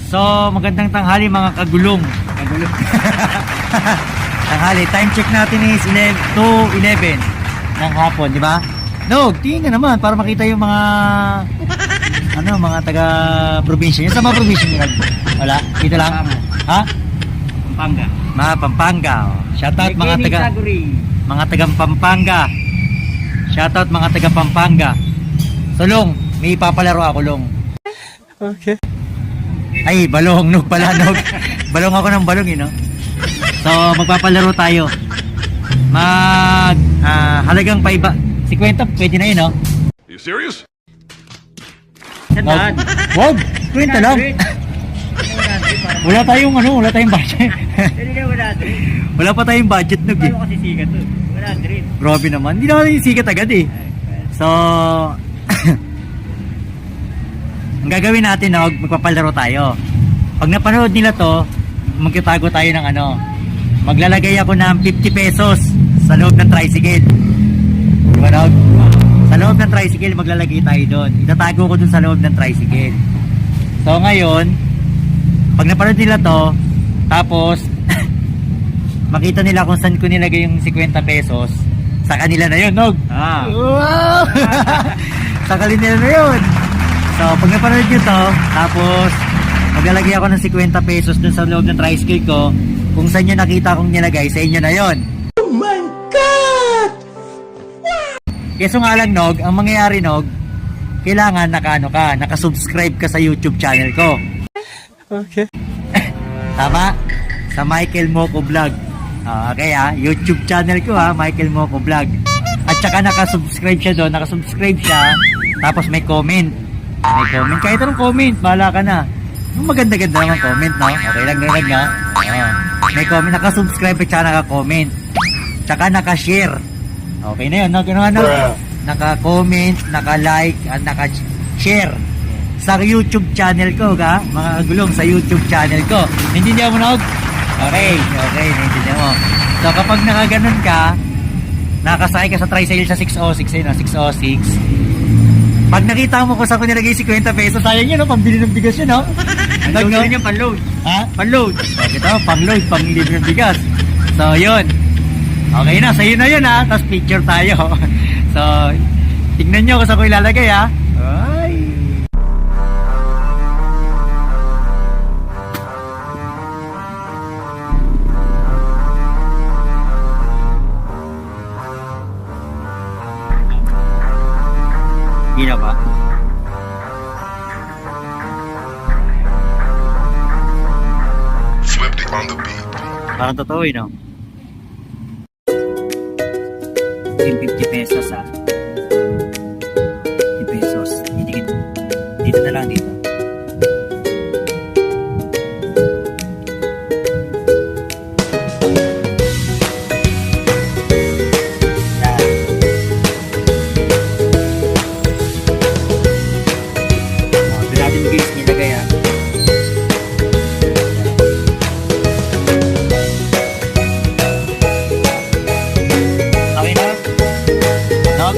So, magandang tanghali mga kagulong. Kagulong. Tanghali. Time check natin is 2:11 ng hapon, di ba? No, tingin ka naman para makita yung mga mga taga-probinsya. Yung sa mga probinsya nyo, wala? Dito lang? Ha? Pampanga. Mga Pampanga. Oh. Shoutout mga taga-Pampanga. Shoutout mga taga-Pampanga. So, Long, may ipapalaro ako, Long. Okay. Ay, balong, nog pala, nog. Balong ako ng balong, no? So, magpapalaro tayo. Halagang paiba. 50, pwede na yun, no? You serious? Sandaan. Wag, 50 lang. Wala tayong budget. Wala pa tayong budget, nog eh. Paano kasi sikat to? 100. Grabe naman. Hindi naman yung sikat agad eh. So, ang gagawin natin, no, magpapalaro tayo. Pag napanood nila to, magkitago tayo ng maglalagay ako ng 50 pesos sa loob ng tricycle. Diba, Nog? Sa loob ng tricycle, maglalagay tayo doon. Itatago ko doon sa loob ng tricycle. So, ngayon, pag napanood nila to, tapos, makita nila kung saan ko nilagay yung 50 pesos, sa kanila na yun, Nog. Wow! Sa kanila na yun. So, pag napanood nyo to, tapos maglalagay ako ng 50 pesos dun sa loob ng tricycle ko, kung saan nyo nakita kong nilagay, sa inyo na yon. Oh my God! Keso nga lang, Nog, ang mangyayari, Nog, kailangan nakasubscribe ka sa YouTube channel ko. Okay. Tama? Sa Michael Moco Vlog. Okay YouTube channel ko Michael Moco Vlog. At saka nakasubscribe siya doon, tapos may comment. Kahit anong comment, bahala ka na. Maganda-ganda naman comment, no? Okay lang nga. May comment, nakasubscribe at saka naka-comment. Tsaka naka-share. Okay na yun, no? Naka-comment, naka-like, at naka-share. Sa YouTube channel ko, mga gulong, sa YouTube channel ko. Naintindihan mo, Nog? Okay, naintindihan mo. So, kapag nakaganon ka, nakasakay ka sa tricycle sa 606, 606, pag nakita mo kung saan ko nilagay 50 pesos, sayang yun, no? Pambili ng bigas yun, no? Panload yun, panload. Ha? Panload. Okay, ito, pang-load, pang-libre ng bigas. So, yun. Okay na, sa'yo na yun, Tapos picture tayo. So, tignan nyo kung saan ko ilalagay, Ay. Gila ba? Flipped it on the beat. Parang totoo, no? Yung 50 pesos, 50 pesos. Dito na lang, dito. Okay na? No?